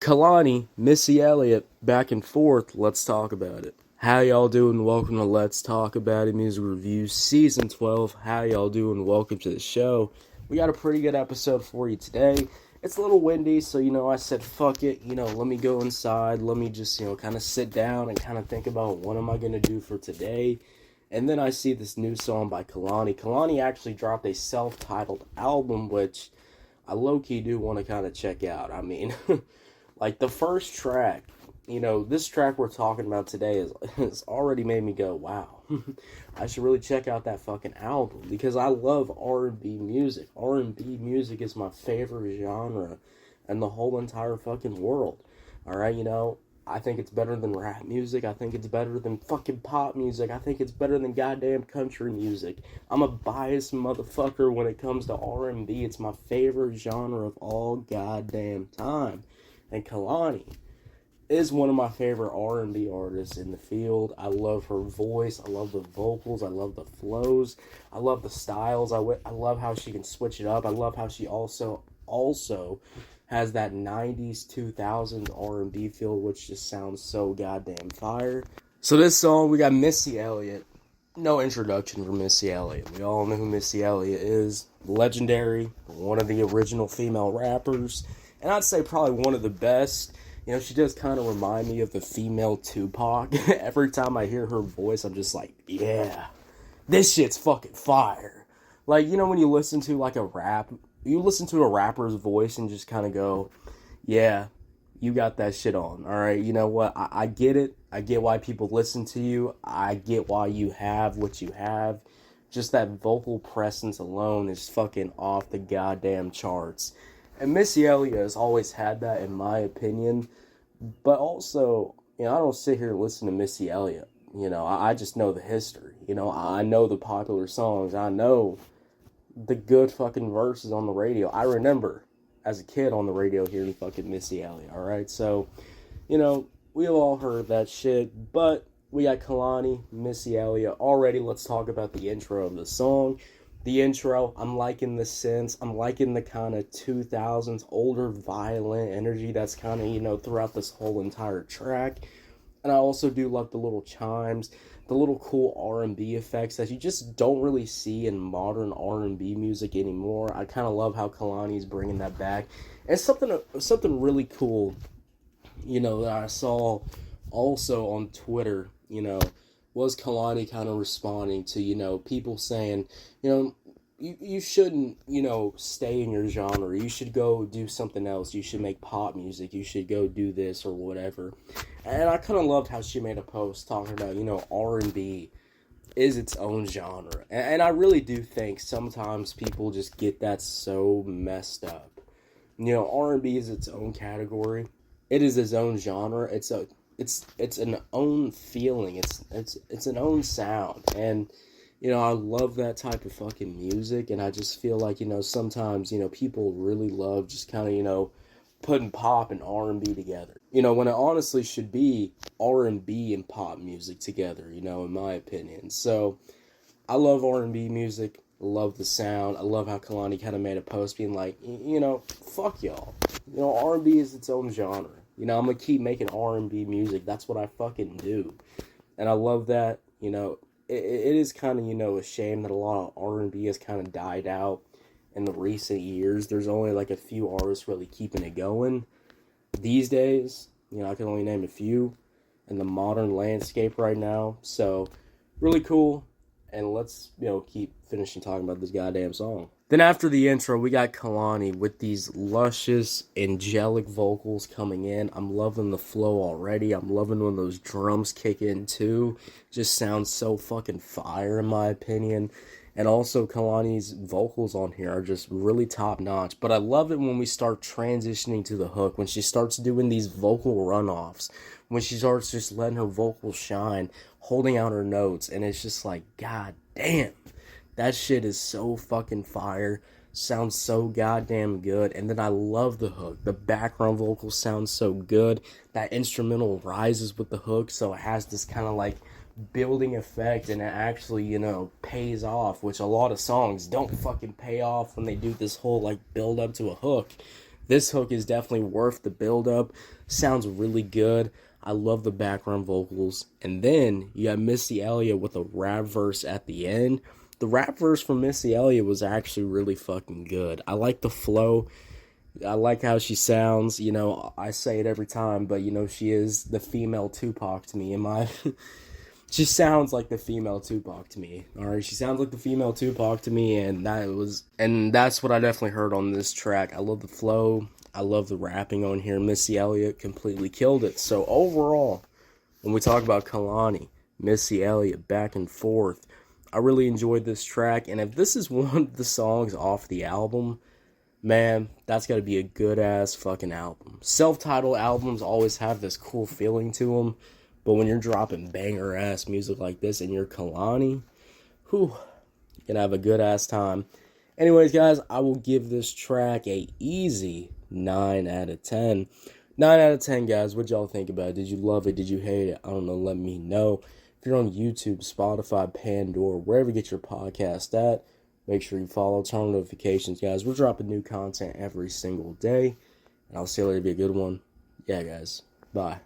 Kehlani, Missy Elliott, back and forth. Let's talk about it. How y'all doing? Welcome to Let's Talk About It Music Reviews Season 12. How y'all doing? Welcome to the show. We got a pretty good episode for you today. It's a little windy, so, I said, fuck it. Let me go inside. Let me just, kind of sit down and kind of think about what am I going to do for today. And then I see this new song by Kehlani. Kehlani actually dropped a self-titled album, which I low-key do want to kind of check out. I mean... Like, the first track, this track we're talking about today has already made me go, wow, I should really check out that fucking album, because I love R&B music. R&B music is my favorite genre in the whole entire fucking world, alright, I think it's better than rap music. I think it's better than fucking pop music. I think it's better than goddamn country music. I'm a biased motherfucker when it comes to R&B. It's my favorite genre of all goddamn time. And Kehlani is one of my favorite R&B artists in the field. I love her voice. I love the vocals. I love the flows. I love the styles. I love how she can switch it up. I love how she also has that 90s, 2000s R&B feel, which just sounds so goddamn fire. So this song, we got Missy Elliott. No introduction for Missy Elliott. We all know who Missy Elliott is. Legendary, one of the original female rappers. And I'd say probably one of the best. She does kind of remind me of the female Tupac. Every time I hear her voice, I'm just like, yeah, this shit's fucking fire. Like, when you listen to like you listen to a rapper's voice and just kind of go, yeah, you got that shit on. All right, you know what? I get it. I get why people listen to you. I get why you have what you have. Just that vocal presence alone is fucking off the goddamn charts. And Missy Elliott has always had that, in my opinion. But also, I don't sit here and listen to Missy Elliott. I just know the history. I know the popular songs. I know the good fucking verses on the radio. I remember, as a kid on the radio, hearing fucking Missy Elliott, alright? So, we've all heard that shit. But we got Kehlani, Missy Elliott. Already, let's talk about the intro of the song. The intro, I'm liking the synths. I'm liking the kind of 2000s older violent energy that's kind of, throughout this whole entire track. And I also do love the little chimes, the little cool R&B effects that you just don't really see in modern R&B music anymore. I kind of love how Kehlani's bringing that back. And something really cool, that I saw also on Twitter, was Kehlani kind of responding to, people saying, you shouldn't, stay in your genre. You should go do something else. You should make pop music. You should go do this or whatever. And I kind of loved how she made a post talking about, R&B is its own genre. And I really do think sometimes people just get that so messed up. R&B is its own category. It is its own genre. It's an own feeling. It's an own sound. And I love that type of fucking music, and I just feel like, sometimes, people really love just kind of, putting pop and R&B together. When it honestly should be R&B and pop music together, in my opinion. So, I love R&B music. I love the sound. I love how Kehlani kind of made a post being like, fuck y'all. R&B is its own genre. I'm going to keep making R&B music. That's what I fucking do. And I love that, it is kind of, a shame that a lot of R&B has kind of died out in the recent years. There's only like a few artists really keeping it going these days. I can only name a few in the modern landscape right now. So, really cool. And let's, keep finishing talking about this goddamn song. Then after the intro, we got Kehlani with these luscious, angelic vocals coming in. I'm loving the flow already. I'm loving when those drums kick in too. Just sounds so fucking fire in my opinion. And also Kehlani's vocals on here are just really top notch. But I love it when we start transitioning to the hook. When she starts doing these vocal runoffs. When she starts just letting her vocals shine. Holding out her notes. And it's just like, god damn. That shit is so fucking fire. Sounds so goddamn good. And then I love the hook. The background vocals sound so good. That instrumental rises with the hook. So it has this kind of like building effect. And it actually, pays off. Which a lot of songs don't fucking pay off when they do this whole like build up to a hook. This hook is definitely worth the build-up. Sounds really good. I love the background vocals. And then you got Missy Elliott with a rap verse at the end. The rap verse from Missy Elliott was actually really fucking good. I like the flow. I like how she sounds. You know, I say it every time, but you know, she is the female Tupac to me. She sounds like the female Tupac to me. Alright, she sounds like the female Tupac to me, and that's what I definitely heard on this track. I love the flow. I love the rapping on here. Missy Elliott completely killed it. So overall, when we talk about Kehlani, Missy Elliott, back and forth, I really enjoyed this track. And if this is one of the songs off the album, man, that's got to be a good-ass fucking album. Self-titled albums always have this cool feeling to them. But when you're dropping banger-ass music like this and you're Kehlani, whew, you're going to have a good-ass time. Anyways, guys, I will give this track a easy 9 out of 10. 9 out of 10, guys. What y'all think about it? Did you love it? Did you hate it? I don't know. Let me know. If you're on YouTube, Spotify, Pandora, wherever you get your podcast at, make sure you follow, turn on notifications, guys. We're dropping new content every single day. And I'll see you later. Be a good one. Yeah, guys. Bye.